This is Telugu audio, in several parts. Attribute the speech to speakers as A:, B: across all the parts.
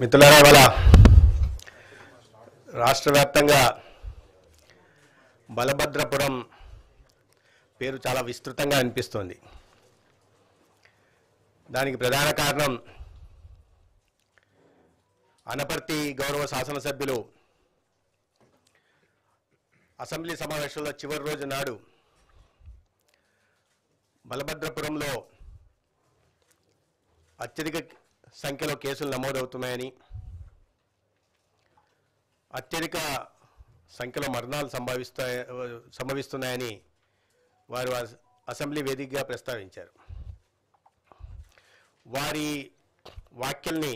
A: మిత్రులారా, ఇవాళ రాష్ట్ర వ్యాప్తంగా బలభద్రపురం పేరు చాలా విస్తృతంగా అనిపిస్తోంది. దానికి ప్రధాన కారణం అనపర్తి గౌరవ శాసనసభ్యులు అసెంబ్లీ సమావేశంలో చివరి రోజు నాడు బలభద్రపురంలో అత్యధిక సంఖ్యలో కేసులు నమోదవుతున్నాయని, అత్యధిక సంఖ్యలో మరణాలు సంభవిస్తున్నాయని వారు అసెంబ్లీ వేదికగా ప్రస్తావించారు. వారి వ్యాఖ్యల్ని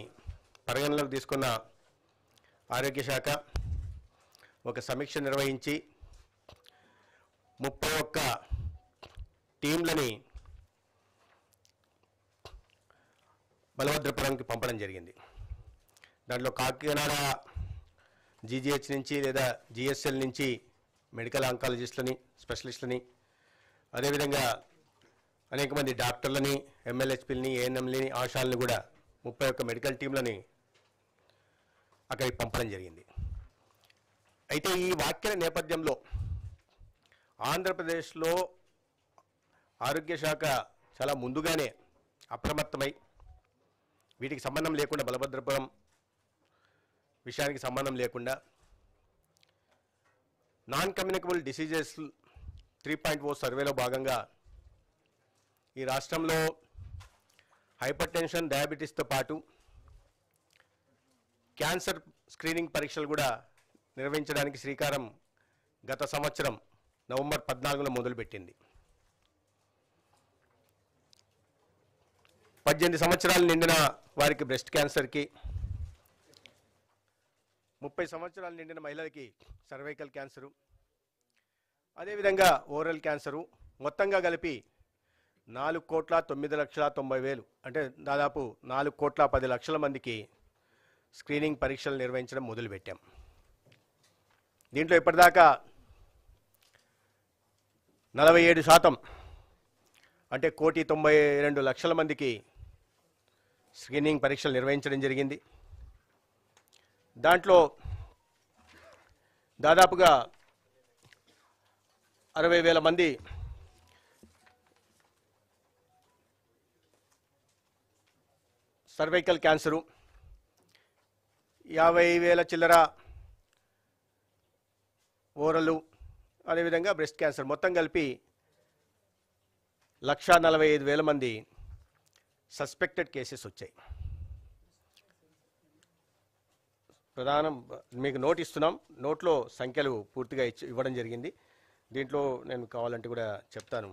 A: పరిగణలోకి తీసుకున్న ఆరోగ్య శాఖ ఒక సమీక్ష నిర్వహించి 31 టీంలని బలభద్రపురంకి పంపడం జరిగింది. దాంట్లో కాకినాడ జీజీహెచ్ నుంచి లేదా జిఎస్ఎల్ నుంచి మెడికల్ ఆంకాలజిస్టులని, స్పెషలిస్టులని, అదేవిధంగా అనేక మంది డాక్టర్లని, ఎంఎల్హెచ్పీలని, ఏఎన్ఎంలని, ఆశాలని కూడా 31 మెడికల్ టీంలని అక్కడికి పంపడం జరిగింది. అయితే ఈ వ్యాఖ్యల నేపథ్యంలో ఆంధ్రప్రదేశ్లో ఆరోగ్య శాఖ చాలా ముందుగానే అప్రమత్తమై వీటికి సంబంధం లేకుండా, బలభద్రపురం విషయానికి సంబంధం లేకుండా నాన్ కమ్యూనికబుల్ డిసీజెస్ 3.0 సర్వేలో భాగంగా ఈ రాష్ట్రంలో హైపర్ టెన్షన్, డయాబెటీస్తో పాటు క్యాన్సర్ స్క్రీనింగ్ పరీక్షలు కూడా నిర్వహించడానికి శ్రీకారం గత సంవత్సరం నవంబర్ 14లో మొదలుపెట్టింది. 18 సంవత్సరాలు నిండిన వారికి బ్రెస్ట్ క్యాన్సర్కి, 30 సంవత్సరాలు నిండిన మహిళలకి సర్వైకల్ క్యాన్సరు, అదేవిధంగా ఓరల్ క్యాన్సరు మొత్తంగా కలిపి 4,09,90,000 అంటే దాదాపు 4,10,00,000 మందికి స్క్రీనింగ్ పరీక్షలు నిర్వహించడం మొదలుపెట్టాం. దీంట్లో ఇప్పటిదాకా 47% అంటే 1,92,00,000 మందికి స్క్రీనింగ్ పరీక్షలు నిర్వహించడం జరిగింది. దాంట్లో దాదాపుగా 60,000 మంది సర్వైకల్ క్యాన్సరు, 50,000 చిల్లర ఓరలు, అదేవిధంగా బ్రెస్ట్ క్యాన్సర్ మొత్తం కలిపి 1,45,000 మంది సస్పెక్టెడ్ కేసెస్ వచ్చాయి. ప్రధానం మీకు నోట్ ఇస్తున్నాం, నోట్లో సంఖ్యలు పూర్తిగా ఇవ్వడం జరిగింది. దీంట్లో నేను కావాలంటే కూడా చెప్తాను.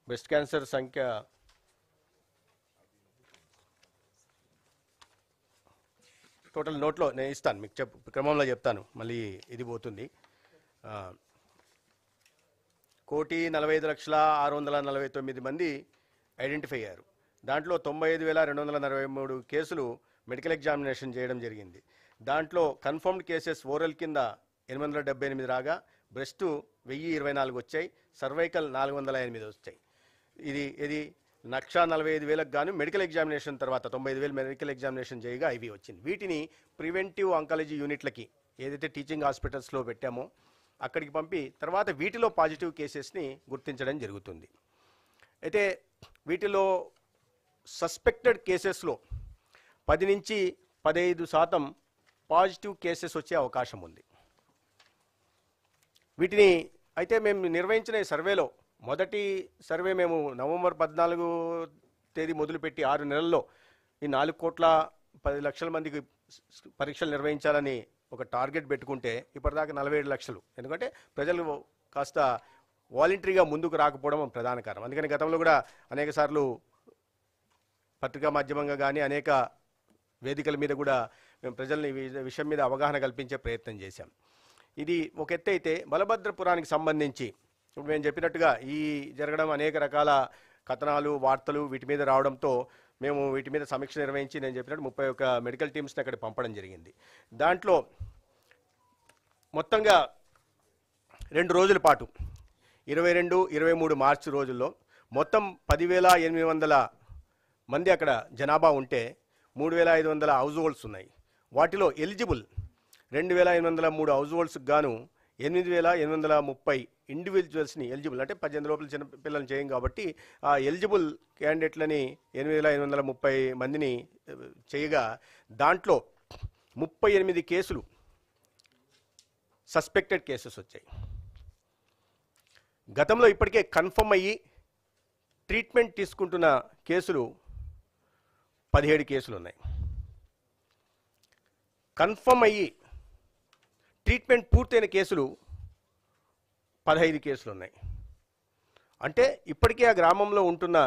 A: బ్రెస్ట్ క్యాన్సర్ సంఖ్య టోటల్ నోట్లో నేను ఇస్తాను, మీకు క్రమంలో చెప్తాను, మళ్ళీ ఇది పోతుంది. 1,45,649 మంది ఐడెంటిఫై అయ్యారు. దాంట్లో 95,243 కేసులు మెడికల్ ఎగ్జామినేషన్ చేయడం జరిగింది. దాంట్లో కన్ఫర్మ్డ్ కేసెస్ ఓరల్ కింద 878 రాగా, బ్రెస్ట్ 1,024 వచ్చాయి, సర్వైకల్ 408 వచ్చాయి. ఇది 1,45,000కు గాను మెడికల్ ఎగ్జామినేషన్ తర్వాత 95,000 మెడికల్ ఎగ్జామినేషన్ చేయగా ఇవి వచ్చింది. వీటిని ప్రివెంటివ్ ఆంకాలజీ యూనిట్లకి ఏదైతే టీచింగ్ హాస్పిటల్స్లో పెట్టామో అక్కడికి పంపి తర్వాత వీటిలో పాజిటివ్ కేసెస్ని గుర్తించడం జరుగుతుంది. అయితే వీటిలో సస్పెక్టెడ్ కేసెస్లో 10 నుంచి 15% పాజిటివ్ కేసెస్ వచ్చే అవకాశం ఉంది. వీటిని అయితే మేము నిర్వహించిన ఈ సర్వేలో మొదటి సర్వే మేము నవంబర్ 14 తేదీ మొదలుపెట్టి 6 నెలల్లో ఈ 4,10,00,000 మందికి పరీక్షలు నిర్వహించాలని ఒక టార్గెట్ పెట్టుకుంటే ఇప్పటిదాకా 47 లక్షలు. ఎందుకంటే ప్రజలు కాస్త వాలంటరీగా ముందుకు రాకపోవడం ప్రధాన కారణం. అందుకని గతంలో కూడా అనేక సార్లు పత్రికా మాధ్యమంగా కానీ అనేక వేదికల మీద కూడా మేము ప్రజల్ని ఈ విషయం మీద అవగాహన కల్పించే ప్రయత్నం చేశాం. ఇది ఒక ఎత్తు అయితే, బలభద్రపురానికి సంబంధించి ఇప్పుడు మేము చెప్పినట్టుగా ఈ జరగడం అనేక రకాల కథనాలు, వార్తలు వీటి మీద రావడంతో మేము వీటి మీద సమీక్ష నిర్వహించి నేను చెప్పినట్టు 31 మెడికల్ టీమ్స్ని అక్కడ పంపడం జరిగింది. దాంట్లో మొత్తంగా 2 రోజుల పాటు 22, 23 మార్చి రోజుల్లో మొత్తం 10,800 మంది అక్కడ జనాభా ఉంటే 3,500 హౌస్ హోల్డ్స్ ఉన్నాయి. వాటిలో ఎలిజిబుల్ 2,803 హౌస్ హోల్డ్స్కి గాను 8,830 ఇండివిజువల్స్ని ఎలిజిబుల్ అంటే 18 లోపల చిన్న పిల్లలు చేయం కాబట్టి ఆ ఎలిజిబుల్ క్యాండిడేట్లని 8,830 మందిని చేయగా దాంట్లో 38 కేసులు సస్పెక్టెడ్ కేసెస్ వచ్చాయి. గతంలో ఇప్పటికే కన్ఫర్మ్ అయ్యి ట్రీట్మెంట్ తీసుకుంటున్న కేసులు 17 కేసులు ఉన్నాయి. కన్ఫర్మ్ అయ్యి ట్రీట్మెంట్ పూర్తయిన కేసులు 15 కేసులు ఉన్నాయి. అంటే ఇప్పటికే ఆ గ్రామంలో ఉంటున్న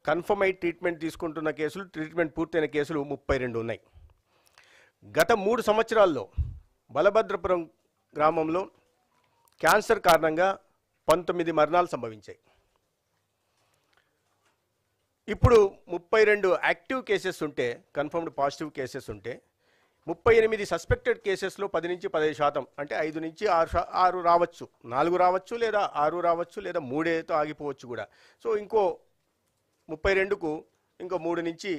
A: కన్ఫర్మ్ అయ్యి ట్రీట్మెంట్ తీసుకుంటున్న కేసులు, ట్రీట్మెంట్ పూర్తయిన కేసులు 32 ఉన్నాయి. గత 3 సంవత్సరాల్లో బలభద్రపురం గ్రామంలో క్యాన్సర్ కారణంగా 19 మరణాలు సంభవించాయి. ఇప్పుడు 32 యాక్టివ్ కేసెస్ ఉంటే, కన్ఫర్మ్డ్ పాజిటివ్ కేసెస్ ఉంటే 38 సస్పెక్టెడ్ కేసెస్లో 10 నుంచి 15% అంటే 5 నుంచి 6 రావచ్చు, 4 రావచ్చు, లేదా 6 రావచ్చు, లేదా 3తో ఆగిపోవచ్చు కూడా. సో ఇంకో 32కు ఇంకో 3 నుంచి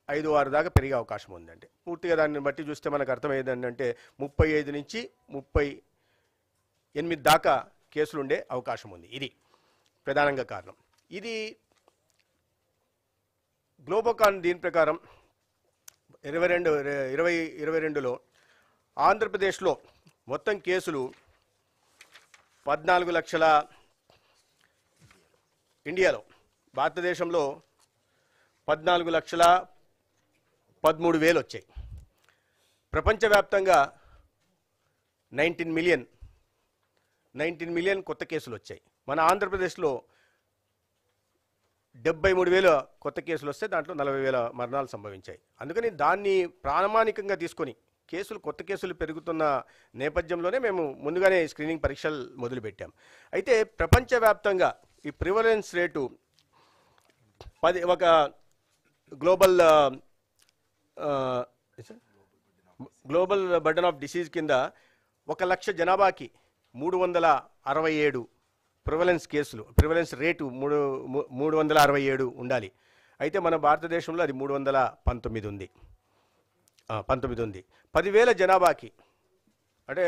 A: 5, 6 దాకా పెరిగే అవకాశం ఉందండి. పూర్తిగా దాన్ని బట్టి చూస్తే మనకు అర్థమయ్యేది ఏంటంటే 35 నుంచి 38 దాకా కేసులు ఉండే అవకాశం ఉంది. ఇది ప్రధానంగా కారణం. ఇది గ్లోబోకాన్ దీని ప్రకారం 2022లో ఆంధ్రప్రదేశ్లో మొత్తం కేసులు 14 లక్షల, ఇండియాలో భారతదేశంలో 14,13,000 వచ్చాయి. ప్రపంచవ్యాప్తంగా 19 మిలియన్ కొత్త కేసులు వచ్చాయి. మన ఆంధ్రప్రదేశ్లో 73,000 కొత్త కేసులు వస్తే దాంట్లో 40,000 మరణాలు సంభవించాయి. అందుకని దాన్ని ప్రామాణికంగా తీసుకొని కొత్త కేసులు పెరుగుతున్న నేపథ్యంలోనే మేము ముందుగానే స్క్రీనింగ్ పరీక్షలు మొదలుపెట్టాం. అయితే ప్రపంచవ్యాప్తంగా ఈ ప్రివలెన్స్ రేటు ఒక గ్లోబల్ బర్డన్ ఆఫ్ డిసీజ్ కింద 1,00,000 జనాభాకి 367 ప్రివలెన్స్ రేటు 367 ఉండాలి. అయితే మన భారతదేశంలో అది 319 ఉంది. 19 ఉంది. 10,000 జనాభాకి అంటే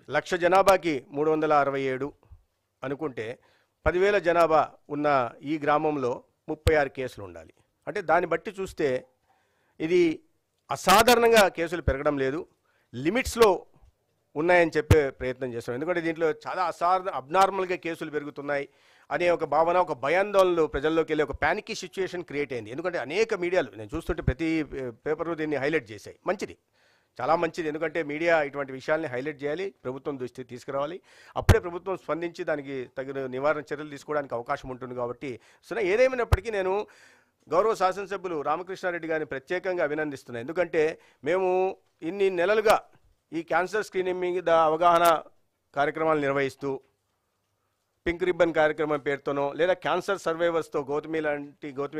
A: 1,00,000 జనాభాకి 367 అనుకుంటే 10,000 జనాభా ఉన్న ఈ గ్రామంలో 36 కేసులు ఉండాలి. అంటే దాన్ని బట్టి చూస్తే ఇది అసాధారణంగా కేసులు పెరగడం లేదు, లిమిట్స్లో ఉన్నాయని చెప్పే ప్రయత్నం చేస్తున్నాం. ఎందుకంటే దీంట్లో చాలా అబ్నార్మల్గా కేసులు పెరుగుతున్నాయి అనే ఒక భావన, ఒక భయాందోళనలు ప్రజల్లోకి వెళ్ళి ఒక ప్యానికీ సిచ్యుయేషన్ క్రియేట్ అయింది. ఎందుకంటే అనేక మీడియాలు నేను చూస్తుంటే ప్రతి పేపర్లో దీన్ని హైలైట్ చేశాయి. మంచిది, చాలా మంచిది. ఎందుకంటే మీడియా ఇటువంటి విషయాల్ని హైలైట్ చేయాలి, ప్రభుత్వం దృష్టికి తీసుకురావాలి. అప్పుడే ప్రభుత్వం స్పందించి దానికి తగిన నివారణ చర్యలు తీసుకోవడానికి అవకాశం ఉంటుంది. కాబట్టి సో ఏదేమైనప్పటికీ నేను గౌరవ శాసనసభ్యులు రామకృష్ణారెడ్డి గారిని ప్రత్యేకంగా అభినందిస్తున్నాను. ఎందుకంటే మేము ఇన్ని నెలలుగా ఈ క్యాన్సర్ స్క్రీనింగ్ మీద అవగాహన కార్యక్రమాలు నిర్వహిస్తూ పింక్ రిబ్బన్ కార్యక్రమం పేరుతోనో లేదా క్యాన్సర్ సర్వైవర్స్తో గౌతమి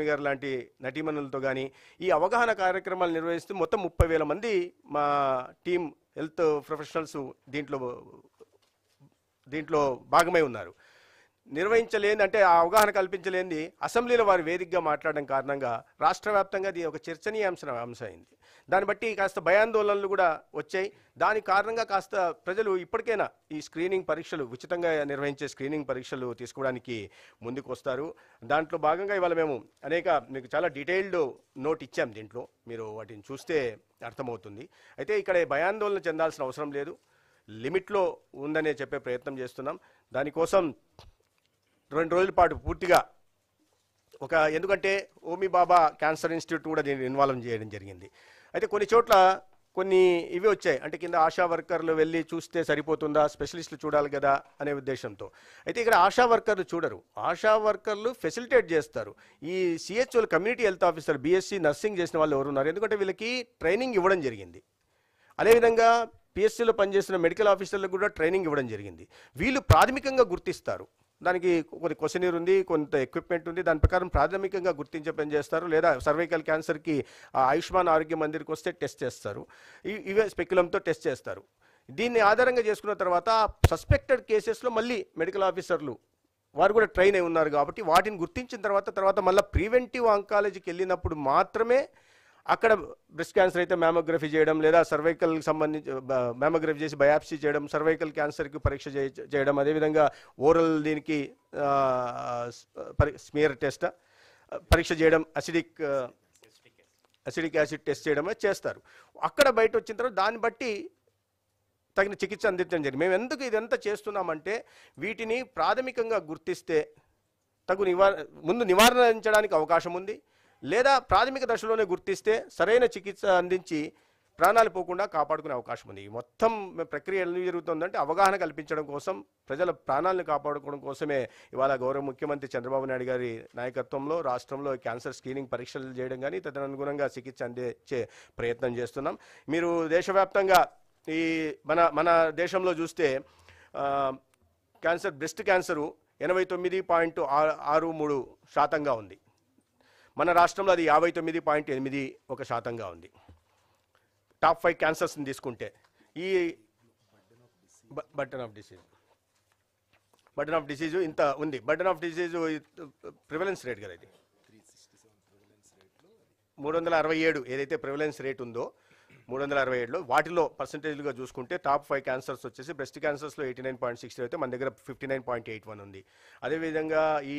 A: గారు లాంటి నటీమణులతో కానీ ఈ అవగాహన కార్యక్రమాలు నిర్వహిస్తూ మొత్తం 30,000 మంది మా టీం హెల్త్ ప్రొఫెషనల్స్ దీంట్లో భాగమై ఉన్నారు. నిర్వహించలేని అంటే ఆ అవగాహన కల్పించలేని అసెంబ్లీలో వారి వేదికగా మాట్లాడడం కారణంగా రాష్ట్ర వ్యాప్తంగా అది ఒక చర్చనీయాంశం అయింది. దాన్ని బట్టి కాస్త భయాందోళనలు కూడా వచ్చాయి. దాని కారణంగా కాస్త ప్రజలు ఇప్పటికైనా ఈ స్క్రీనింగ్ పరీక్షలు, ఉచితంగా నిర్వహించే స్క్రీనింగ్ పరీక్షలు తీసుకోవడానికి ముందుకు వస్తారు. దాంట్లో భాగంగా ఇవాళ మేము మీకు చాలా డీటెయిల్డ్ నోట్ ఇచ్చాం. దీంట్లో మీరు వాటిని చూస్తే అర్థమవుతుంది. అయితే ఇక్కడ భయాందోళన చెందాల్సిన అవసరం లేదు, లిమిట్లో ఉందనే చెప్పే ప్రయత్నం చేస్తున్నాం. దానికోసం 2 రోజుల పాటు పూర్తిగా ఎందుకంటే ఓమి బాబా క్యాన్సర్ ఇన్స్టిట్యూట్ కూడా దీన్ని ఇన్వాల్వ్ చేయడం జరిగింది. అయితే కొన్ని చోట్ల కొన్ని ఇవి వచ్చాయి, అంటే కింద ఆశా వర్కర్లు వెళ్ళి చూస్తే సరిపోతుందా, స్పెషలిస్టులు చూడాలి కదా అనే ఉద్దేశంతో. అయితే ఇక్కడ ఆశా వర్కర్లు చూడరు, ఆశా వర్కర్లు ఫెసిలిటేట్ చేస్తారు. ఈ సిహెచ్ఓలు, community health officer, BSc nursing చేసిన వాళ్ళు ఎవరు ఉన్నారు, ఎందుకంటే వీళ్ళకి ట్రైనింగ్ ఇవ్వడం జరిగింది. అదేవిధంగా పిఎస్సీలో పనిచేసిన మెడికల్ ఆఫీసర్లకు కూడా ట్రైనింగ్ ఇవ్వడం జరిగింది. వీళ్ళు ప్రాథమికంగా గుర్తిస్తారు. దానికి కొన్ని క్వశ్చనీర్ ఉంది, కొంత ఎక్విప్మెంట్ ఉంది, దాని ప్రకారం ప్రాథమికంగా గుర్తించే పని చేస్తారు. లేదా సర్వైకల్ క్యాన్సర్కి ఆయుష్మాన్ ఆరోగ్య మందిర్కి వస్తే టెస్ట్ చేస్తారు, ఇవే స్పెక్యులంతో టెస్ట్ చేస్తారు. దీన్ని ఆధారంగా చేసుకున్న తర్వాత సస్పెక్టెడ్ కేసెస్లో మళ్ళీ మెడికల్ ఆఫీసర్లు వారు కూడా ట్రైన్ అయి ఉన్నారు కాబట్టి వాటిని గుర్తించిన తర్వాత మళ్ళీ ప్రివెంటివ్ ఆంకాలజీకి వెళ్ళినప్పుడు మాత్రమే అక్కడ బ్రెస్ట్ క్యాన్సర్ అయితే మ్యామోగ్రఫీ చేయడం, లేదా సర్వైకల్కి సంబంధించి మ్యామోగ్రఫీ చేసి బయాప్సీ చేయడం, సర్వైకల్ క్యాన్సర్కి పరీక్ష చేయడం, అదేవిధంగా ఓరల్ దీనికి స్మియర్ టెస్ట్ పరీక్ష చేయడం, అసిడిక్ యాసిడ్ టెస్ట్ చేయడమే చేస్తారు. అక్కడ బయట వచ్చిన తర్వాత దాన్ని బట్టి తగిన చికిత్స అందించడం జరిగింది. మేము ఎందుకు ఇదంతా చేస్తున్నామంటే వీటిని ప్రాథమికంగా గుర్తిస్తే ముందు నివారించడానికి అవకాశం ఉంది, లేదా ప్రాథమిక దశలోనే గుర్తిస్తే సరైన చికిత్స అందించి ప్రాణాలు పోకుండా కాపాడుకునే అవకాశం ఉంది. ఈ మొత్తం ప్రక్రియ ఎందుకు జరుగుతుందంటే అవగాహన కల్పించడం కోసం, ప్రజల ప్రాణాలను కాపాడుకోవడం కోసమే ఇవాళ గౌరవ ముఖ్యమంత్రి చంద్రబాబు నాయుడు గారి నాయకత్వంలో రాష్ట్రంలో క్యాన్సర్ స్క్రీనింగ్ పరీక్షలు చేయడం కానీ తదనుగుణంగా చికిత్స అందించే ప్రయత్నం చేస్తున్నాం. మీరు దేశవ్యాప్తంగా ఈ మన దేశంలో చూస్తే బ్రెస్ట్ క్యాన్సరు 89.63% ఉంది. మన రాష్ట్రంలో అది 59.81% ఉంది. టాప్ 5 క్యాన్సర్స్ని తీసుకుంటే ఈ బర్డెన్ ఆఫ్ డిసీజు ఇంత ఉంది. Burden of disease prevalence rate కదా, ఇది 367 ఏదైతే ప్రివలెన్స్ రేట్ ఉందో 367లో వాటిలో పర్సంటేజ్లుగా చూసుకుంటే టాప్ 5 క్యాన్సర్స్ వచ్చేసి బ్రెస్ట్ క్యాన్సర్స్లో 89.60 అయితే మన దగ్గర 59.81 ఉంది. అదేవిధంగా ఈ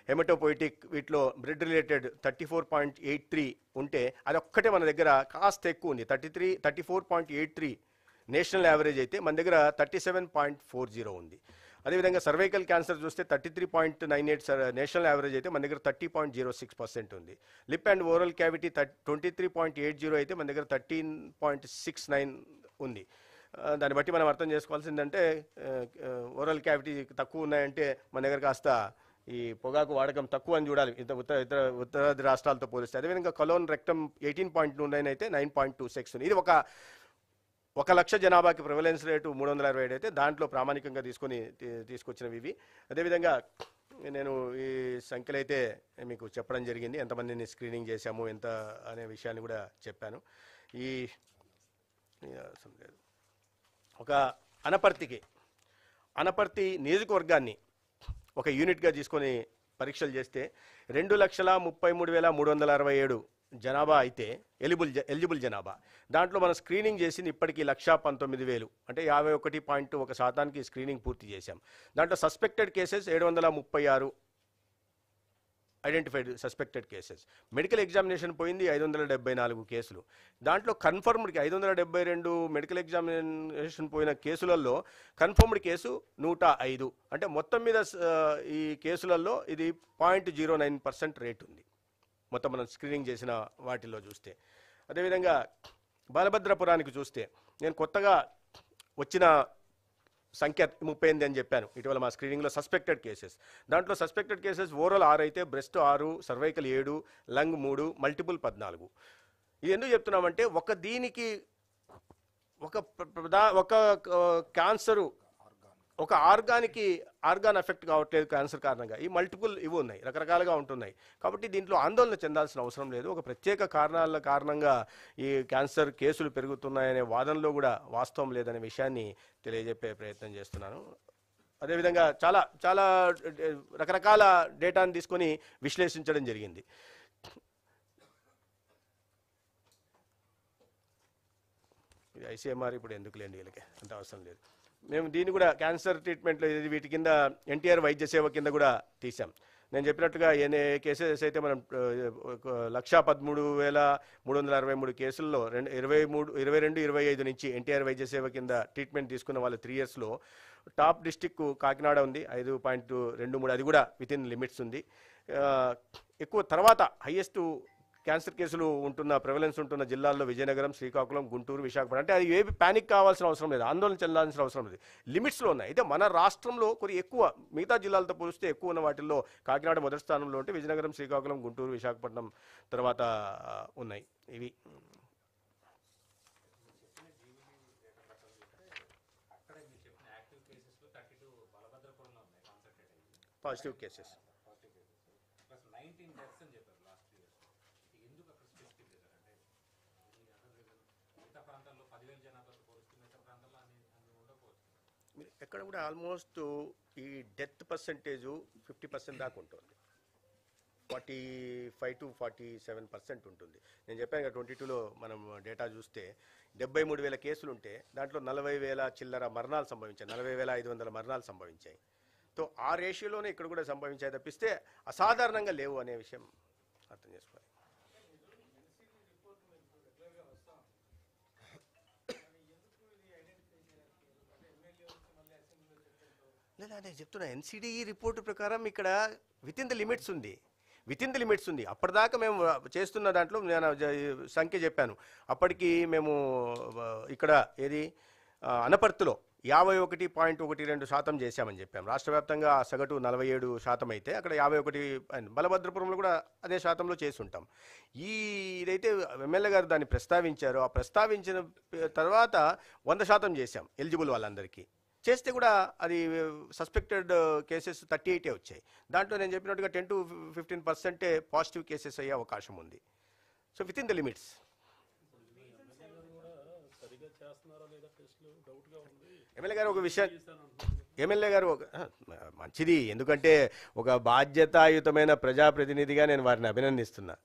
A: హెమటోపోయిటిక్ వీటిలో బ్లడ్ రిలేటెడ్ 34.83 ఉంటే అది ఒక్కటే మన దగ్గర కాస్త ఎక్కువ ఉంది. 34.83 నేషనల్ యావరేజ్ అయితే మన దగ్గర 37.40 ఉంది. అదేవిధంగా సర్వైకల్ క్యాన్సర్ చూస్తే 33.98 నేషనల్ యావరేజ్ అయితే మన దగ్గర 30.06% ఉంది. లిప్ అండ్ ఓరల్ క్యావిటీ 23.80 అయితే మన దగ్గర 13.69 ఉంది. దాన్ని బట్టి మనం అర్థం చేసుకోవాల్సిందంటే ఓరల్ క్యావిటీ తక్కువ ఉన్నాయంటే మన దగ్గర కాస్త ఈ పొగాకు వాడకం తక్కువ అని చూడాలి ఉత్తరాది రాష్ట్రాలతో పోలిస్తే. అదేవిధంగా కలోన్ రెక్టమ్ 18.29 అయితే 9.26 ఉంది. ఇది 1,00,000 జనాభాకి ప్రివలెన్స్ రేటు 367 అయితే దాంట్లో ప్రామాణికంగా తీసుకొచ్చినవి ఇవి. అదేవిధంగా నేను ఈ సంఖ్యలు అయితే మీకు చెప్పడం జరిగింది, ఎంతమందిని స్క్రీనింగ్ చేశాము ఎంత అనే విషయాన్ని కూడా చెప్పాను. ఈ ఒక అనపర్తి నియోజకవర్గాన్ని ఒక యూనిట్గా తీసుకొని పరీక్షలు చేస్తే 2,33,367 జనాభా అయితే ఎలిజిబుల్ జనాభా. దాంట్లో మనం స్క్రీనింగ్ చేసింది ఇప్పటికీ 1,19,000 అంటే 51.1% స్క్రీనింగ్ పూర్తి చేశాం. దాంట్లో suspected cases 736 identified suspected cases. Medical examination పోయింది 574 కేసులు. దాంట్లో కన్ఫర్మ్డ్కి 572 మెడికల్ ఎగ్జామినేషన్ పోయిన కేసులలో కన్ఫర్మ్డ్ కేసు 105. అంటే మొత్తం మీద ఈ కేసులలో ఇది 0.09% రేట్ ఉంది మొత్తం మనం స్క్రీనింగ్ చేసిన వాటిల్లో చూస్తే. అదేవిధంగా బాలభద్రపురానికి చూస్తే నేను కొత్తగా వచ్చిన సంఖ్య 38 అని చెప్పాను ఇటీవల మా స్క్రీనింగ్లో సస్పెక్టెడ్ కేసెస్. దాంట్లో సస్పెక్టెడ్ కేసెస్ ఓరల్ 6 అయితే బ్రెస్ట్ 6, సర్వైకల్ 7, లంగ్ 3, మల్టిపుల్ 14. ఇది ఎందుకు చెప్తున్నామంటే దీనికి ఒక క్యాన్సరు ఒక ఆర్గాన్ ఎఫెక్ట్ కావట్లేదు క్యాన్సర్ కారణంగా. ఈ మల్టిపుల్ ఇవి ఉన్నాయి, రకరకాలుగా ఉంటున్నాయి. కాబట్టి దీంట్లో ఆందోళన చెందాల్సిన అవసరం లేదు. ఒక ప్రత్యేక కారణాల కారణంగా ఈ క్యాన్సర్ కేసులు పెరుగుతున్నాయనే వాదనలో కూడా వాస్తవం లేదనే విషయాన్ని తెలియజెప్పే ప్రయత్నం చేస్తున్నాను. అదేవిధంగా చాలా రకరకాల డేటాను తీసుకొని విశ్లేషించడం జరిగింది. ఐసీఎంఆర్ ఇప్పుడు ఎందుకు లేండి, వీళ్ళకి అంత అవసరం లేదు. మేము దీన్ని కూడా క్యాన్సర్ ట్రీట్మెంట్లో వీటి కింద ఎన్టీఆర్ వైద్య సేవ కింద కూడా తీసాం. నేను చెప్పినట్టుగా కేసెస్ అయితే మనం 1,13,363 కేసుల్లో 22-25 నుంచి ఎన్టీఆర్ వైద్య సేవ కింద ట్రీట్మెంట్ తీసుకున్న వాళ్ళు 3 ఇయర్స్లో టాప్ డిస్టిక్ కాకినాడ ఉంది 5.23, అది కూడా విత్ ఇన్ లిమిట్స్ ఉంది. ఎక్కువ తర్వాత హైయెస్ట్ క్యాన్సర్ కేసులు ప్రివలెన్స్ ఉంటున్న జిల్లాల్లో విజయనగరం, శ్రీకాకుళం, గుంటూరు, విశాఖపట్నం. అంటే అది ఏవి ప్యానిక్ కావాల్సిన అవసరం లేదు, ఆందోళన చెందాల్సిన అవసరం లేదు, లిమిట్స్లో ఉన్నాయి. అయితే మన రాష్ట్రంలో కొన్ని ఎక్కువ మిగతా జిల్లాలతో పోలిస్తే ఎక్కువ ఉన్న వాటిల్లో కాకినాడ మొదటి స్థానంలో ఉంటే విజయనగరం, శ్రీకాకుళం, గుంటూరు, విశాఖపట్నం తర్వాత ఉన్నాయి. ఇవి పాజిటివ్ కేసెస్. మీరు ఎక్కడ కూడా ఆల్మోస్ట్ ఈ డెత్ పర్సంటేజు 50% దాకా ఉంటుంది. 45 to 47% ఉంటుంది. నేను చెప్పాను కదా 22లో మనం డేటా చూస్తే 73,000 కేసులు ఉంటే దాంట్లో 40,000 చిల్లర మరణాలు సంభవించాయి, 40,500 మరణాలు సంభవించాయి. సో ఆ రేషియోలోనే ఇక్కడ కూడా సంభవించాయి తప్పిస్తే అసాధారణంగా లేవు అనే విషయం అర్థం చేసుకోవాలి. లేదా నేను చెప్తున్నా ఎన్సిడిఈ రిపోర్టు ప్రకారం ఇక్కడ విత్ ఇన్ ద లిమిట్స్ ఉంది. అప్పటిదాకా మేము చేస్తున్న దాంట్లో నేను సంఖ్య చెప్పాను. అప్పటికి మేము ఇక్కడ ఏది అనపర్తిలో 51.12% చేశామని చెప్పాము. రాష్ట్ర వ్యాప్తంగా సగటు 47% అయితే అక్కడ 51, బలభద్రపురంలో కూడా అదే శాతంలో చేసి ఉంటాం. ఇదైతే ఎమ్మెల్యే గారు దాన్ని ప్రస్తావించారు. ఆ ప్రస్తావించిన తర్వాత 100% చేశాం ఎలిజిబుల్ వాళ్ళందరికీ. చేస్తే కూడా అది సస్పెక్టెడ్ కేసెస్ 38 వచ్చాయి. దాంట్లో నేను చెప్పినట్టుగా 10 to 15% పాజిటివ్ కేసెస్ అయ్యే అవకాశం ఉంది. So with in the limits. MLA గారు మంచిది, ఎందుకంటే ఒక బాధ్యతాయుతమైన ప్రజాప్రతినిధిగా నేను వారిని అభినందిస్తున్నా.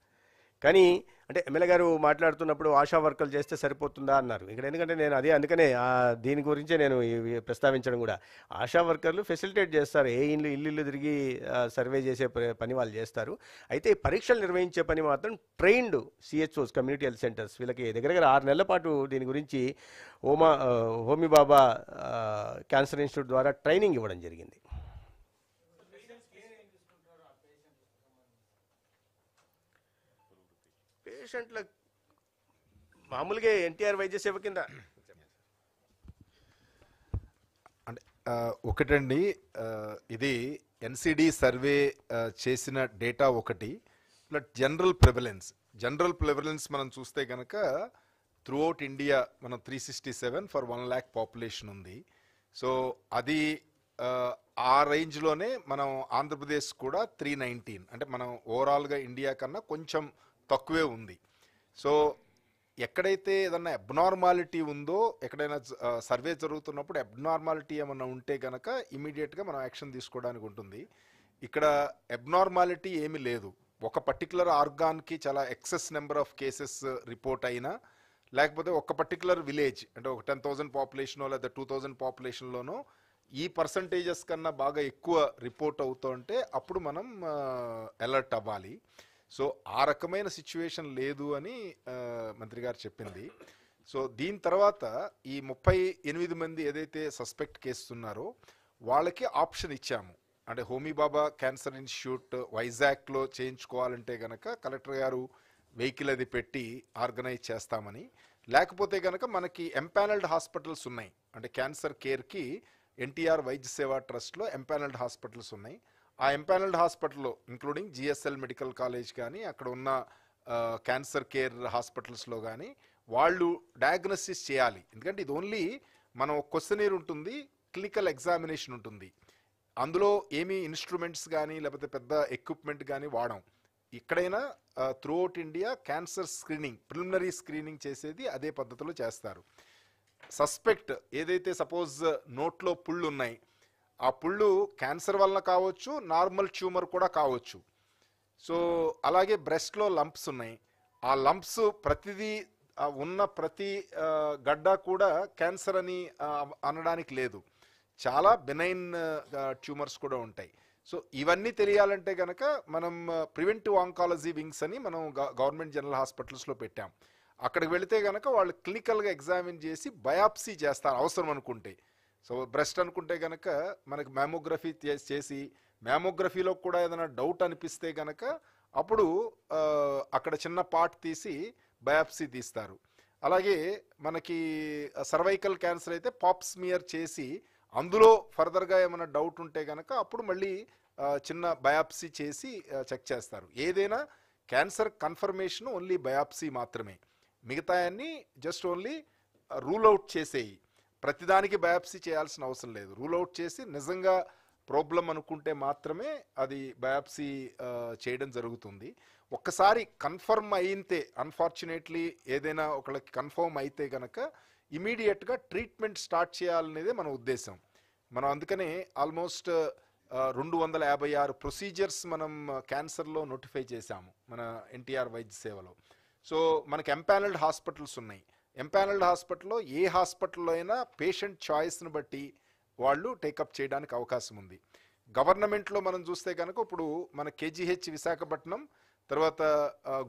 A: కానీ అంటే ఎమ్మెల్యే గారు మాట్లాడుతున్నప్పుడు ఆశా వర్కర్లు చేస్తే సరిపోతుందా అన్నారు ఇక్కడ. ఎందుకంటే నేను అందుకనే దీని గురించే నేను ప్రస్తావించడం కూడా. ఆశా వర్కర్లు ఫెసిలిటేట్ చేస్తారు, ఏ ఇల్లు తిరిగి సర్వే చేసే పని వాళ్ళు చేస్తారు. అయితే పరీక్షలు నిర్వహించే పని మాత్రం trained CHOs, community health centres, వీళ్ళకి దగ్గర 6 నెలల పాటు దీని గురించి హోమీ బాబా క్యాన్సర్ ఇన్స్టిట్యూట్ ద్వారా ట్రైనింగ్ ఇవ్వడం జరిగింది. పేషెంట్ల మామూలుగా ఎన్టీఆర్ వైద్య సేవ కింద
B: అంటే ఒకటండి, ఇది ఎన్సిడి సర్వే చేసిన డేటా ఒకటి, ప్లస్ జనరల్ ప్రివలెన్స్ మనం చూస్తే కనుక త్రూఅవుట్ ఇండియా మనం 367 ఫర్ 1 lakh పాపులేషన్ ఉంది. సో అది ఆ రేంజ్లోనే మనం ఆంధ్రప్రదేశ్ కూడా 319, అంటే మనం ఓవరాల్గా ఇండియా కన్నా కొంచెం తక్కువే ఉంది. సో ఎక్కడైతే ఏదన్నా అబ్నార్మాలిటీ ఉందో, ఎక్కడైనా సర్వే జరుగుతున్నప్పుడు అబ్నార్మాలిటీ ఏమన్నా ఉంటే కనుక ఇమీడియట్గా మనం యాక్షన్ తీసుకోవడానికి ఉంటుంది. ఇక్కడ అబ్నార్మాలిటీ ఏమీ లేదు. ఒక పర్టికులర్ ఆర్గాన్కి చాలా excess number of cases report అయినా, లేకపోతే ఒక పర్టికులర్ విలేజ్ అంటే ఒక 10,000 పాపులేషనో లేదా 2,000 పాపులేషన్లోనో ఈ పర్సంటేజెస్ కన్నా బాగా ఎక్కువ రిపోర్ట్ అవుతుంటే అప్పుడు మనం అలర్ట్ అవ్వాలి. సో ఆ రకమైన సిచ్యువేషన్ లేదు అని మంత్రి గారు చెప్పింది. సో దీని తర్వాత ఈ 38 మంది ఏదైతే సస్పెక్ట్ కేసులు ఉన్నారో వాళ్ళకి ఆప్షన్ ఇచ్చాము. అంటే హోమీ బాబా క్యాన్సర్ ఇన్స్టిట్యూట్ వైజాగ్లో చేయించుకోవాలంటే కనుక కలెక్టర్ గారు వెహికల్ అది పెట్టి ఆర్గనైజ్ చేస్తామని, లేకపోతే కనుక మనకి ఎంపానల్డ్ హాస్పిటల్స్ ఉన్నాయి. అంటే క్యాన్సర్ కేర్కి ఎన్టీఆర్ వైద్య సేవా ట్రస్ట్లో ఎంపానల్డ్ హాస్పిటల్స్ ఉన్నాయి. ఆ ఎంపానల్డ్ హాస్పిటల్లో ఇంక్లూడింగ్ జిఎస్ఎల్ మెడికల్ కాలేజ్ కానీ అక్కడ ఉన్న క్యాన్సర్ కేర్ హాస్పిటల్స్లో కానీ వాళ్ళు డయాగ్నోసిస్ చేయాలి. ఎందుకంటే ఇది ఓన్లీ మనం క్వశ్చనీర్ ఉంటుంది, క్లినికల్ ఎగ్జామినేషన్ ఉంటుంది. అందులో ఏమీ ఇన్స్ట్రుమెంట్స్ కానీ లేకపోతే పెద్ద ఎక్విప్మెంట్ కానీ వాడం. ఇక్కడైనా throughout India cancer screening, preliminary screening చేసేది అదే పద్ధతిలో చేస్తారు. సస్పెక్ట్ ఏదైతే సపోజ్ నోట్లో పుళ్ళు ఉన్నాయి, ఆ పుళ్ళు క్యాన్సర్ వలన కావచ్చు, నార్మల్ ట్యూమర్ కూడా కావచ్చు. సో అలాగే బ్రెస్ట్లో లంప్స్ ఉన్నాయి. ఆ లంప్స్ ప్రతిదీ ఉన్న ప్రతి గడ్డ కూడా క్యాన్సర్ అని అనడానికి లేదు. చాలా బెనైన్ ట్యూమర్స్ కూడా ఉంటాయి. సో ఇవన్నీ తెలియాలంటే కనుక మనం ప్రివెంటివ్ ఆంకాలజీ వింగ్స్ అని మనం గవర్నమెంట్ జనరల్ హాస్పిటల్స్లో పెట్టాం. అక్కడికి వెళితే కనుక వాళ్ళు క్లినికల్గా ఎగ్జామిన్ చేసి బయాప్సీ చేస్తారు అవసరం అనుకుంటే. సో బ్రెస్ట్ అనుకుంటే కనుక మనకి మ్యామోగ్రఫీ చేసి, మ్యామోగ్రఫీలో కూడా ఏదైనా డౌట్ అనిపిస్తే కనుక అప్పుడు అక్కడ చిన్న పార్ట్ తీసి బయాప్సీ తీస్తారు. అలాగే మనకి సర్వైకల్ క్యాన్సర్ అయితే పాప్స్మియర్ చేసి అందులో ఫర్దర్గా ఏమైనా డౌట్ ఉంటే కనుక అప్పుడు మళ్ళీ చిన్న బయాప్సీ చేసి చెక్ చేస్తారు. ఏదైనా క్యాన్సర్ కన్ఫర్మేషన్ ఓన్లీ బయాప్సీ మాత్రమే, మిగతా అన్ని జస్ట్ ఓన్లీ రూల్ అవుట్ చేసేయి. ప్రతిదానికి బయాప్సీ చేయాల్సిన అవసరం లేదు. రూల్ అవుట్ చేసి నిజంగా ప్రాబ్లం అనుకుంటే మాత్రమే అది బయాప్సీ చేయడం జరుగుతుంది. ఒక్కసారి కన్ఫర్మ్ అయితే, అన్ఫార్చునేట్లీ ఏదైనా ఒకళ్ళకి కన్ఫర్మ్ అయితే కనుక ఇమీడియట్గా ట్రీట్మెంట్ స్టార్ట్ చేయాలనేదే మన ఉద్దేశం. మనం అందుకనే ఆల్మోస్ట్ 256 ప్రొసీజర్స్ మనం క్యాన్సర్లో నోటిఫై చేశాము మన ఎన్టీఆర్ వైద్య సేవలో. సో మనకి ఎంపానల్డ్ హాస్పిటల్స్ ఉన్నాయి. ఎంపానల్డ్ హాస్పిటల్లో ఏ హాస్పిటల్లో అయినా పేషెంట్ చాయిస్ని బట్టి వాళ్ళు టేకప్ చేయడానికి అవకాశం ఉంది. గవర్నమెంట్లో మనం చూస్తే కనుక ఇప్పుడు మన కేజీహెచ్ విశాఖపట్నం, తర్వాత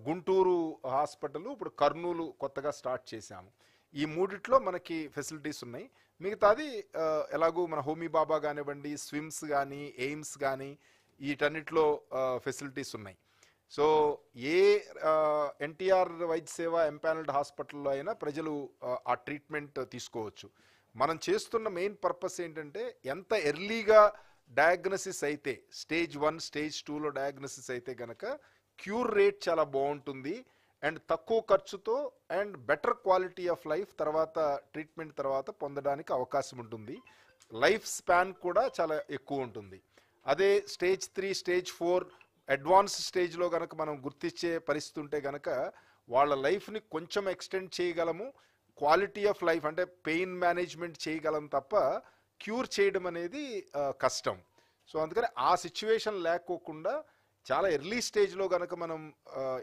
B: గుంటూరు హాస్పిటల్, ఇప్పుడు కర్నూలు కొత్తగా స్టార్ట్ చేశాము. ఈ మూడిట్లో మనకి ఫెసిలిటీస్ ఉన్నాయి. మిగతాది ఎలాగూ మన హోమీ బాబా కానివ్వండి, స్విమ్స్ కానీ, ఎయిమ్స్ కానీ వీటన్నిటిలో ఫెసిలిటీస్ ఉన్నాయి. సో ఏ ఎన్టీఆర్ వైద్య సేవ ఎంపానల్డ్ హాస్పిటల్లో అయినా ప్రజలు ఆ ట్రీట్మెంట్ తీసుకోవచ్చు. మనం చేస్తున్న మెయిన్ పర్పస్ ఏంటంటే ఎంత ఎర్లీగా డయాగ్నోసిస్ అయితే, స్టేజ్ 1 స్టేజ్ 2లో డయాగ్నోసిస్ అయితే కనుక క్యూర్ రేట్ చాలా బాగుంటుంది అండ్ తక్కువ ఖర్చుతో and better quality of life తర్వాత ట్రీట్మెంట్ తర్వాత పొందడానికి అవకాశం ఉంటుంది. లైఫ్ స్పాన్ కూడా చాలా ఎక్కువ ఉంటుంది. అదే స్టేజ్ 3 స్టేజ్ 4 అడ్వాన్స్ స్టేజ్లో కనుక మనం గుర్తించే పరిస్థితి ఉంటే కనుక వాళ్ళ లైఫ్ని కొంచెం ఎక్స్టెండ్ చేయగలము. క్వాలిటీ ఆఫ్ లైఫ్ అంటే పెయిన్ మేనేజ్మెంట్ చేయగలం తప్ప క్యూర్ చేయడం అనేది కష్టం. సో అందుకని ఆ సిచ్యువేషన్ లేకోకుండా చాలా ఎర్లీ స్టేజ్లో కనుక మనం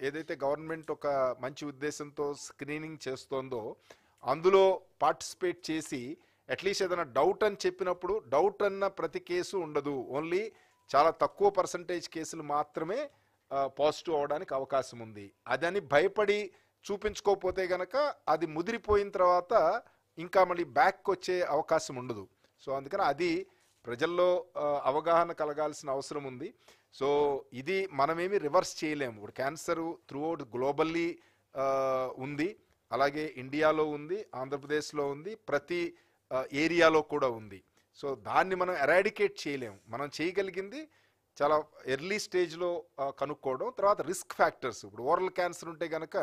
B: ఏదైతే గవర్నమెంట్ ఒక మంచి ఉద్దేశంతో స్క్రీనింగ్ చేస్తోందో అందులో పార్టిసిపేట్ చేసి అట్లీస్ట్ ఏదైనా డౌట్ అని చెప్పినప్పుడు డౌట్ అన్న ప్రతి కేసు ఉండదు, ఓన్లీ చాలా తక్కువ పర్సంటేజ్ కేసులు మాత్రమే పాజిటివ్ అవడానికి అవకాశం ఉంది. అదని భయపడి చూపించుకోకపోతే కనుక అది ముదిరిపోయిన తర్వాత ఇంకా మళ్ళీ బ్యాక్ వచ్చే అవకాశం ఉండదు. సో అందుకని అది ప్రజల్లో అవగాహన కలగాల్సిన అవసరం ఉంది. సో ఇది మనమేమి రివర్స్ చేయలేము. ఇప్పుడు క్యాన్సరు త్రూఅవుట్ గ్లోబల్లీ ఉంది, అలాగే ఇండియాలో ఉంది, ఆంధ్రప్రదేశ్లో ఉంది, ప్రతి ఏరియాలో కూడా ఉంది. సో దాన్ని మనం ఎరాడికేట్ చేయలేము. మనం చేయగలిగింది చాలా ఎర్లీ స్టేజ్లో కనుక్కోవడం. తర్వాత రిస్క్ ఫ్యాక్టర్స్, ఇప్పుడు ఓరల్ క్యాన్సర్ ఉంటే కనుక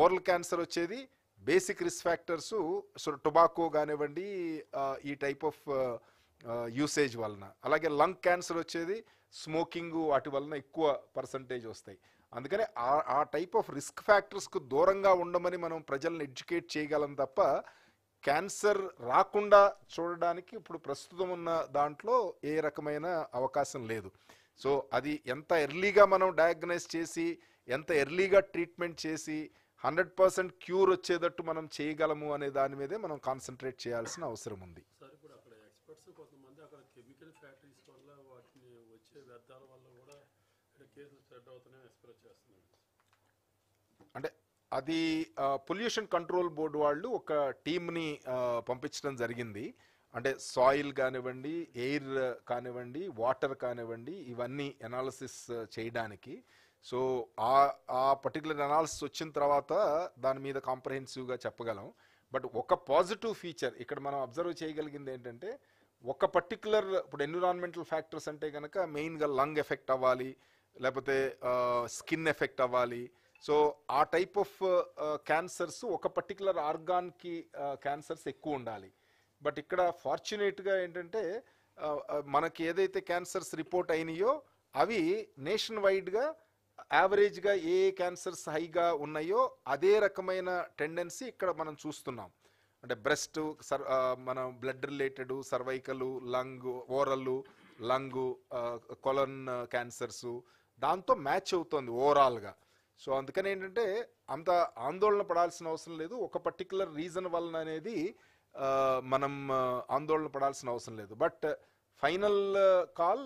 B: ఓరల్ క్యాన్సర్ వచ్చేది బేసిక్ రిస్క్ ఫ్యాక్టర్స్ టొబాకో కానివ్వండి, ఈ టైప్ ఆఫ్ యూసేజ్ వలన. అలాగే లంగ్ క్యాన్సర్ వచ్చేది స్మోకింగ్, వాటి వలన ఎక్కువ పర్సంటేజ్ వస్తాయి. అందుకని ఆ టైప్ ఆఫ్ రిస్క్ ఫ్యాక్టర్స్కు దూరంగా ఉండమని మనం ప్రజల్ని ఎడ్యుకేట్ చేయగలం తప్ప క్యాన్సర్ రాకుండా చూడడానికి ఇప్పుడు ప్రస్తుతం ఉన్న దాంట్లో ఏ రకమైన అవకాశం లేదు. సో అది ఎంత ఎర్లీగా మనం డయాగ్నైజ్ చేసి ఎంత ఎర్లీగా ట్రీట్మెంట్ చేసి 100% క్యూర్ వచ్చేటట్టు మనం చేయగలము అనే దాని మీదే మనం కాన్సన్ట్రేట్ చేయాల్సిన అవసరం ఉంది.
C: సార్ ఇప్పుడు అక్కడ ఎక్స్పర్ట్స్ కొంతమంది అక్కడ కెమికల్ ఫ్యాక్టరీస్ వల్ల వాటిని వచ్చే వ్యర్థాల వల్ల కూడా ఇక్కడ కేసులు స్ప్రెడ్ అవుతున్నాయని ఎక్స్ప్రెస్ చేస్తున్నారు.
B: అంటే అది పొల్యూషన్ కంట్రోల్ బోర్డు వాళ్ళు ఒక టీమ్ని పంపించడం జరిగింది. అంటే సాయిల్ కానివ్వండి, ఎయిర్ కానివ్వండి, వాటర్ కానివ్వండి, ఇవన్నీ అనాలిసిస్ చేయడానికి. సో ఆ పర్టికులర్ అనాలిసిస్ వచ్చిన తర్వాత దాని మీద కాంప్రహెన్సివ్గా చెప్పగలం. బట్ ఒక పాజిటివ్ ఫీచర్ ఇక్కడ మనం అబ్జర్వ్ చేయగలిగింది ఏంటంటే ఒక పర్టికులర్ ఇప్పుడు ఎన్విరాన్మెంటల్ ఫ్యాక్టర్స్ అంటే కనుక మెయిన్గా లంగ్ ఎఫెక్ట్ అవ్వాలి, లేకపోతే స్కిన్ ఎఫెక్ట్ అవ్వాలి. సో ఆ టైప్ ఆఫ్ క్యాన్సర్స్ ఒక పర్టికులర్ ఆర్గాన్కి క్యాన్సర్స్ ఎక్కువ ఉండాలి. బట్ ఇక్కడ ఫార్చునేట్గా ఏంటంటే మనకి ఏదైతే క్యాన్సర్స్ రిపోర్ట్ అయినాయో అవి నేషన్ వైడ్గా యావరేజ్గా ఏ క్యాన్సర్స్ హైగా ఉన్నాయో అదే రకమైన టెండెన్సీ ఇక్కడ మనం చూస్తున్నాం. అంటే బ్రెస్ట్, మన blood related, cervical, lung, oral, lung, colon cancers దాంతో మ్యాచ్ అవుతుంది ఓవరాల్గా. సో అందుకని ఏంటంటే అంత ఆందోళన పడాల్సిన అవసరం లేదు. ఒక పర్టికులర్ రీజన్ వలన అనేది మనం ఆందోళన పడాల్సిన అవసరం లేదు. బట్ ఫైనల్ కాల్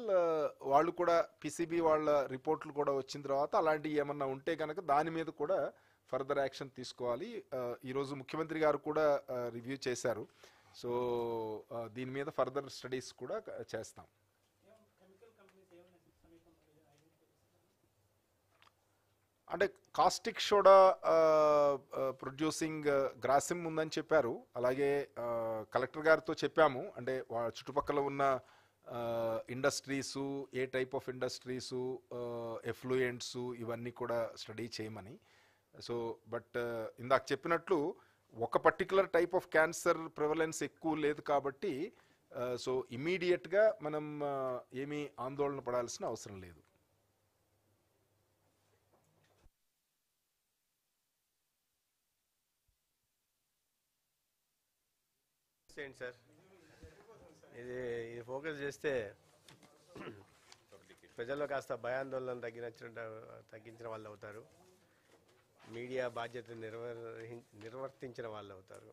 B: వాళ్ళు కూడా పిసిబి వాళ్ళ రిపోర్ట్లు కూడా వచ్చిన తర్వాత అలాంటివి ఏమన్నా ఉంటే కనుక దాని మీద కూడా ఫర్దర్ యాక్షన్ తీసుకోవాలి. ఈరోజు ముఖ్యమంత్రి గారు కూడా రివ్యూ చేశారు. సో దీని మీద ఫర్దర్ స్టడీస్ కూడా చేస్తాం. అంటే కాస్టిక్ సోడా ప్రొడ్యూసింగ్ గ్రాసిమ్ ఉందని చెప్పారు. అలాగే కలెక్టర్ గారితో చెప్పాము, అంటే చుట్టుపక్కల ఉన్న ఇండస్ట్రీసు, ఏ టైప్ ఆఫ్ ఇండస్ట్రీసు, ఎఫ్లూయెంట్సు ఇవన్నీ కూడా స్టడీ చేయమని. సో బట్ ఇందాక చెప్పినట్లు ఒక particular type of cancer prevalence ఎక్కువ లేదు కాబట్టి సో ఇమీడియట్గా మనం ఏమీ ఆందోళన పడాల్సిన అవసరం లేదు.
A: సార్ ఇది ఇది ఫోకస్ చేస్తే ప్రజల్లో కాస్త భయాందోళన తగ్గించిన వాళ్ళు అవుతారు. మీడియా బాధ్యత నిర్వర్తించిన వాళ్ళు అవుతారు.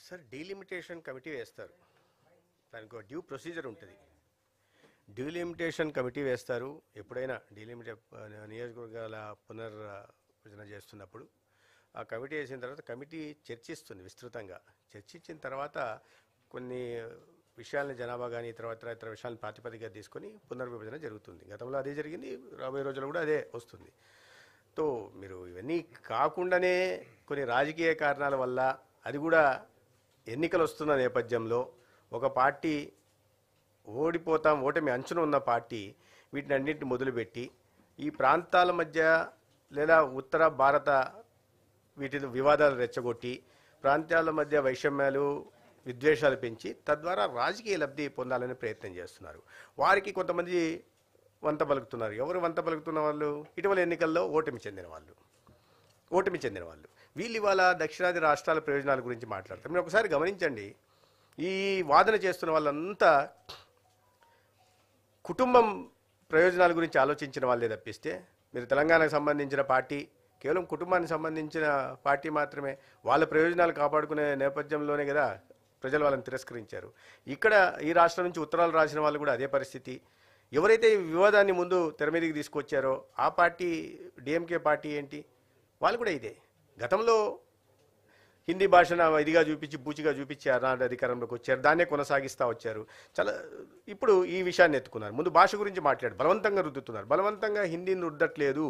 A: సార్ డీలిమిటేషన్ కమిటీ వేస్తారు, దానికి ఒక డ్యూ ప్రొసీజర్ ఉంటుంది. డీలిమిటేషన్ కమిటీ వేస్తారు ఎప్పుడైనా నియోజకవర్గాల పునర్విభజన చేస్తున్నప్పుడు. ఆ కమిటీ వేసిన తర్వాత కమిటీ చర్చిస్తుంది విస్తృతంగా. చర్చించిన తర్వాత కొన్ని విషయాలను జనాభా కానీ ఇతర విషయాలను ప్రాతిపదికగా తీసుకొని పునర్విభజన జరుగుతుంది. గతంలో అదే జరిగింది, రాబోయే రోజుల్లో కూడా అదే వస్తుంది. తో మీరు ఇవన్నీ కాకుండానే కొన్ని రాజకీయ కారణాల వల్ల, అది కూడా ఎన్నికలు వస్తున్న నేపథ్యంలో ఒక పార్టీ ఓటమి అంచున ఉన్న పార్టీ వీటిని అన్నింటిని మొదలుపెట్టి ఈ ప్రాంతాల మధ్య లేదా ఉత్తర భారత వీటి వివాదాలు రెచ్చగొట్టి ప్రాంతాల మధ్య వైషమ్యాలు విద్వేషాలు పెంచి తద్వారా రాజకీయ లబ్ధి పొందాలని ప్రయత్నం చేస్తున్నారు. వారికి కొంతమంది వంత పలుకుతున్నారు. ఎవరు వంత పలుకుతున్న వాళ్ళు? ఇటీవల ఎన్నికల్లో ఓటమి చెందిన వాళ్ళు. వీళ్ళు ఇవాళ దక్షిణాది రాష్ట్రాల ప్రయోజనాల గురించి మాట్లాడతారు. మీరు ఒకసారి గమనించండి, ఈ వాదన చేస్తున్న వాళ్ళంతా కుటుంబం ప్రయోజనాల గురించి ఆలోచించిన వాళ్ళే తప్పిస్తే, మీరు తెలంగాణకు సంబంధించిన పార్టీ కేవలం కుటుంబానికి సంబంధించిన పార్టీ మాత్రమే. వాళ్ళ ప్రయోజనాలు కాపాడుకునే నేపథ్యంలోనే కదా ప్రజలు వాళ్ళని తిరస్కరించారు. ఇక్కడ ఈ రాష్ట్రం నుంచి ఉత్తరాలు రాసిన వాళ్ళు కూడా అదే పరిస్థితి. ఎవరైతే ఈ వివాదాన్ని ముందు తెర మీదకి తీసుకొచ్చారో ఆ పార్టీ డిఎంకే పార్టీ ఏంటి, వాళ్ళు కూడా ఇదే. గతంలో హిందీ భాషను ఇదిగా చూపించి పూచిగా చూపించి ఆనాడు అధికారంలోకి వచ్చారు, దాన్నే కొనసాగిస్తూ వచ్చారు. ఇప్పుడు ఈ విషయాన్ని ఎత్తుకున్నారు. ముందు భాష గురించి బలవంతంగా రుద్దుతున్నారు. బలవంతంగా హిందీని రుద్దట్లేదు,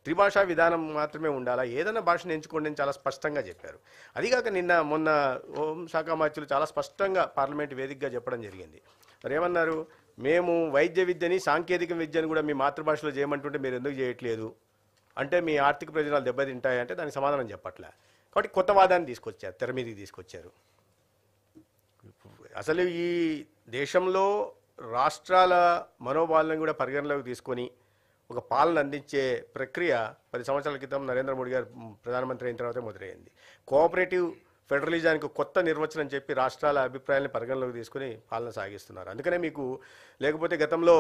A: త్రిభాషా విధానం మాత్రమే ఉండాలా, ఏదైనా భాషను ఎంచుకోండి అని చాలా స్పష్టంగా చెప్పారు. అదిగాక మొన్న హోంశాఖ మంత్రులు చాలా స్పష్టంగా పార్లమెంట్ వేదికగా చెప్పడం జరిగింది. మరి ఏమన్నారు? మేము వైద్య విద్యని సాంకేతిక విద్యను కూడా మీ మాతృభాషలో చేయమంటుంటే మీరు ఎందుకు చేయట్లేదు అంటే, మీ ఆర్థిక ప్రయోజనాలు దెబ్బతింటాయంటే దానికి సమాధానం చెప్పట్లే. కాబట్టి కొత్త వాదాన్ని తీసుకొచ్చారు, తెర మీదకి తీసుకొచ్చారు. అసలు ఈ దేశంలో రాష్ట్రాల మనోభావాలను కూడా పరిగణలోకి తీసుకొని ఒక పాలన అందించే ప్రక్రియ 10 సంవత్సరాల క్రితం నరేంద్ర మోడీ గారు ప్రధానమంత్రి అయిన తర్వాత మొదలైంది. కోఆపరేటివ్ ఫెడరలిజానికి కొత్త నిర్వచనం చెప్పి రాష్ట్రాల అభిప్రాయాలను పరిగణలోకి తీసుకుని పాలన సాగిస్తున్నారు. అందుకనే మీకు లేకపోతే గతంలో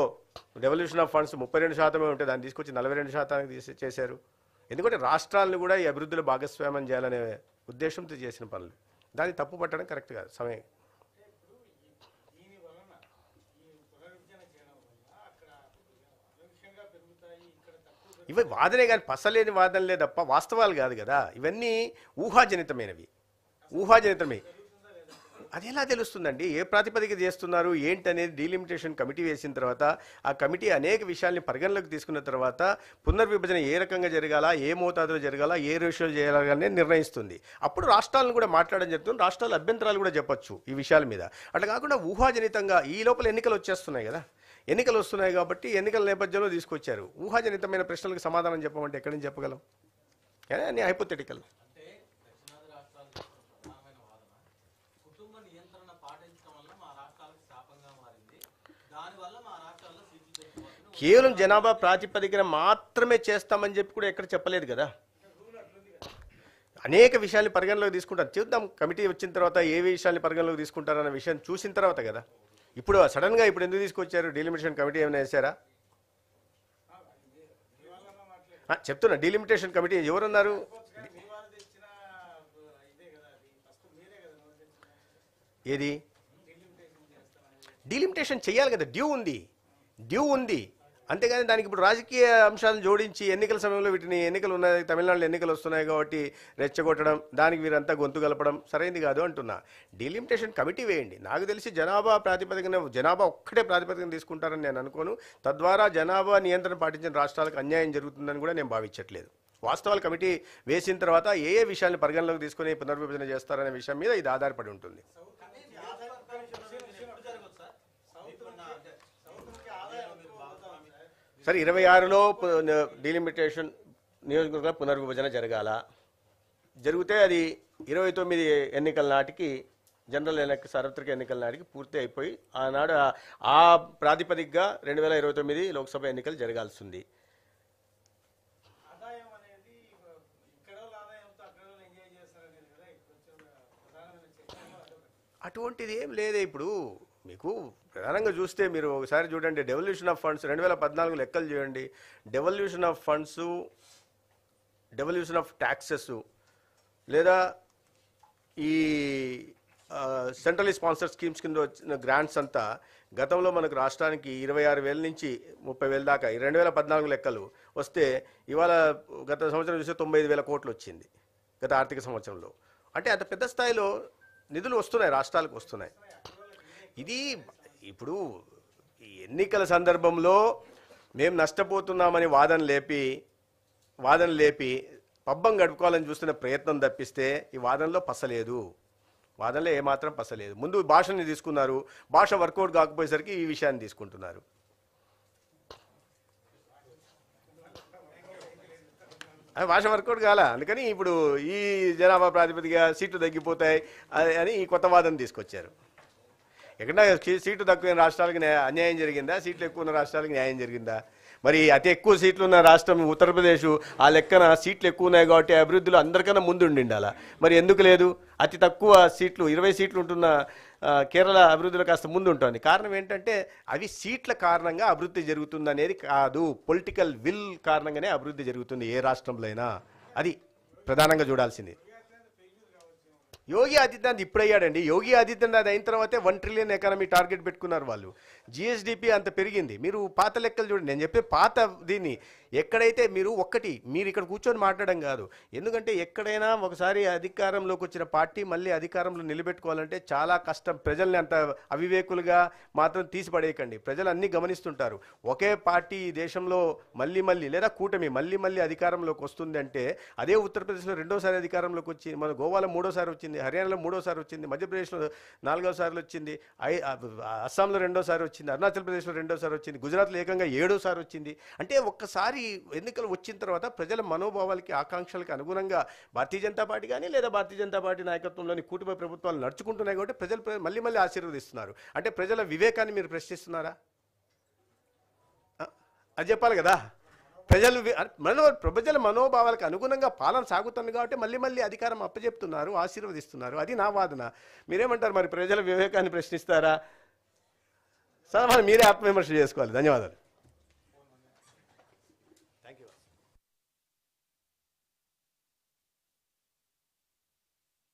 A: డెవల్యూషన్ ఆఫ్ ఫండ్స్ 32% ఉంటే దాన్ని తీసుకొచ్చి 42% చేశారు. ఎందుకంటే రాష్ట్రాలను కూడా ఈ అభివృద్ధిలో భాగస్వామ్యం చేయాలనే ఉద్దేశంతో చేసిన పనులు. దాన్ని తప్పు పట్టడం కరెక్ట్ కాదు. సమయం ఇవి వాదనే కానీ పసలేని వాదనలే తప్ప వాస్తవాలు కాదు కదా. ఇవన్నీ ఊహాజనితమైనవి. అది ఎలా తెలుస్తుందండి? ఏ ప్రాతిపదిక చేస్తున్నారు ఏంటనేది డీలిమిటేషన్ కమిటీ వేసిన తర్వాత ఆ కమిటీ అనేక విషయాల్ని పరిగణలోకి తీసుకున్న తర్వాత పునర్విభజన ఏ రకంగా జరగాల, ఏ మోతాదులో జరగాల, ఏ రేషియో చేయాలనే నిర్ణయిస్తుంది. అప్పుడు రాష్ట్రాలను కూడా మాట్లాడడం జరుగుతుంది. రాష్ట్రాల అభ్యంతరాలు కూడా చెప్పొచ్చు ఈ విషయాల మీద. అట్లా కాకుండా ఊహాజనితంగా ఈ లోపల ఎన్నికలు వచ్చేస్తున్నాయి కదా. ఎన్నికలు వస్తున్నాయి కాబట్టి ఎన్నికల నేపథ్యంలో తీసుకొచ్చారు. ఊహాజనితమైన ప్రశ్నలకు సమాధానం చెప్పమంటే ఎక్కడి నుంచి చెప్పగలం? అన్ని హైపోథెటికల్. కేవలం జనాభా ప్రాతిపదికన మాత్రమే చేస్తామని చెప్పి కూడా ఎక్కడ చెప్పలేదు కదా. అనేక విషయాల్ని పరిగణలోకి తీసుకుంటారు. చూద్దాం కమిటీ వచ్చిన తర్వాత ఏ విషయాల్ని పరిగణలోకి తీసుకుంటారన్న విషయం చూసిన తర్వాత కదా. ఇప్పుడు సడన్గా ఇప్పుడు ఎందుకు తీసుకొచ్చారు? డీలిమిటేషన్ కమిటీ ఏమైనా వేశారా? చెప్తున్నా, డీలిమిటేషన్ కమిటీ ఎవరున్నారు? ఏది డీలిమిటేషన్ చేయాలి కదా. డ్యూ ఉంది అంతేగాని దానికి ఇప్పుడు రాజకీయ అంశాలను జోడించి ఎన్నికల సమయంలో వీటిని ఎన్నికలు ఉన్నాయి, తమిళనాడులో ఎన్నికలు వస్తున్నాయి కాబట్టి రెచ్చగొట్టడం, దానికి వీరంతా గొంతు కలపడం సరైనది కాదు అంటున్నా. డీలిమిటేషన్ కమిటీ వేయండి. నాకు తెలిసి జనాభా ఒక్కటే ప్రాతిపదికన తీసుకుంటారని నేను అనుకోను. తద్వారా జనాభా నియంత్రణ పాటించిన రాష్ట్రాలకు అన్యాయం జరుగుతుందని కూడా నేను భావించట్లేదు. వాస్తవాలు కమిటీ వేసిన తర్వాత ఏ విషయాన్ని పరిగణలోకి తీసుకుని పునర్విభజన చేస్తారనే విషయం మీద ఇది ఆధారపడి ఉంటుంది. సరే 26లో డీలిమిటేషన్ నియోజకవర్గాల పునర్విభజన జరగాల. జరిగితే అది 29 ఎన్నికల నాటికి జనరల్ సార్వత్రిక ఎన్నికల నాటికి పూర్తి అయిపోయి ఆనాడు ఆ ప్రాతిపదికగా 2029 లోక్సభ ఎన్నికలు జరగాల్సింది. అటువంటిది ఏం లేదే. ఇప్పుడు మీకు ప్రధానంగా చూస్తే మీరు ఒకసారి చూడండి, డెవల్యూషన్ ఆఫ్ ఫండ్స్ 2014 లెక్కలు చూడండి. Devolution of funds, devolution of taxes లేదా ఈ సెంట్రల్ స్పాన్సర్ స్కీమ్స్ కింద వచ్చిన గ్రాంట్స్ అంతా గతంలో మనకు రాష్ట్రానికి 26,000 నుంచి 30,000 దాకా 2014 లెక్కలు వస్తే ఇవాళ గత సంవత్సరం చూస్తే 95,000 కోట్లు వచ్చింది గత ఆర్థిక సంవత్సరంలో. అంటే అంత పెద్ద స్థాయిలో నిధులు వస్తున్నాయి, రాష్ట్రాలకు వస్తున్నాయి. ఇది ఇప్పుడు ఈ ఎన్నికల సందర్భంలో మేము నష్టపోతున్నామని వాదన లేపి పబ్బం గడుపుకోవాలని చూస్తున్న ప్రయత్నం తప్పిస్తే ఈ వాదనలో పసలేదు, వాదనలో ఏమాత్రం పసలేదు. ముందు భాషని తీసుకున్నారు, భాష వర్కౌట్ కాకపోయేసరికి ఈ విషయాన్ని తీసుకుంటున్నారు. భాష వర్కౌట్ కాల, అందుకని ఇప్పుడు ఈ జనాభా ప్రాతిపదిక సీట్లు తగ్గిపోతాయి అని ఈ కొత్త వాదన తీసుకొచ్చారు. ఎక్కడ సీట్లు తక్కువ రాష్ట్రాలకు అన్యాయం జరిగిందా, సీట్లు ఎక్కువ ఉన్న రాష్ట్రాలకు న్యాయం జరిగిందా? మరి అతి ఎక్కువ సీట్లు ఉన్న రాష్ట్రం ఉత్తరప్రదేశ్, ఆ లెక్కన సీట్లు ఎక్కువ ఉన్నాయి కాబట్టి అభివృద్ధిలో అందరికన్నా ముందు ఉండాల. మరి ఎందుకు లేదు? అతి తక్కువ సీట్లు 20 సీట్లు ఉంటున్న కేరళ అభివృద్ధిలో కాస్త ముందు ఉంటుంది. కారణం ఏంటంటే అవి సీట్ల కారణంగా అభివృద్ధి జరుగుతుంది అనేది కాదు, పొలిటికల్ విల్ కారణంగానే అభివృద్ధి జరుగుతుంది ఏ రాష్ట్రంలో అయినా. అది ప్రధానంగా చూడాల్సింది. యోగి ఆదిత్యనాథ్ ఇప్పుడు అయ్యాడండి. యోగి ఆదిత్యనాథ్ అయిన తర్వాతే 1 ట్రిలియన్ ఎకానమీ టార్గెట్ పెట్టుకున్నారు వాళ్ళు. జిఎస్డిపి అంత పెరిగింది. మీరు పాత లెక్కలు చూడండి, నేను చెప్పే పాత దీన్ని ఎక్కడైతే మీరు ఇక్కడ కూర్చొని మాట్లాడడం కాదు. ఎందుకంటే ఎక్కడైనా ఒకసారి అధికారంలోకి వచ్చిన పార్టీ మళ్ళీ అధికారంలో నిలబెట్టుకోవాలంటే చాలా కష్టం. ప్రజల్ని అంత అవివేకులుగా మాత్రం తీసిపడేయకండి. ప్రజలు అన్నీ గమనిస్తుంటారు. ఒకే పార్టీ ఈ దేశంలో మళ్ళీ లేదా కూటమి మళ్ళీ అధికారంలోకి వస్తుంది అంటే అదే ఉత్తరప్రదేశ్లో 2వ సారి అధికారంలోకి వచ్చి, మన గోవాలో 3వ సారి వచ్చింది, హర్యానాలో 3వ సారి వచ్చింది, మధ్యప్రదేశ్లో 4వ సార్లు వచ్చింది, అస్సాంలో 2వ సారి వచ్చింది, అరుణాచల్ ప్రదేశ్లో 2వ సారి వచ్చింది, గుజరాత్లో ఏకంగా 7వ సారి వచ్చింది. అంటే ఒక్కసారి ఎన్నికలు వచ్చిన తర్వాత ప్రజల మనోభావాలకి ఆకాంక్షలకి అనుగుణంగా భారతీయ జనతా పార్టీ కానీ లేదా భారతీయ జనతా పార్టీ నాయకత్వంలోని కూటమి ప్రభుత్వాలు నడుచుకుంటున్నాయి కాబట్టి ప్రజలు మళ్ళీ ఆశీర్వదిస్తున్నారు. అంటే ప్రజల వివేకాన్ని మీరు ప్రశ్నిస్తున్నారా? అది చెప్పాలి కదా. ప్రజల మనోభావాలకు అనుగుణంగా పాలన సాగుతుంది కాబట్టి మళ్ళీ అధికారం అప్పచెప్తున్నారు, ఆశీర్వదిస్తున్నారు. అది నా వాదన. మీరేమంటారు? మరి ప్రజల వివేకాన్ని ప్రశ్నిస్తారా? సరే, మీరే ఆత్మవిమర్శ చేసుకోవాలి. ధన్యవాదాలు.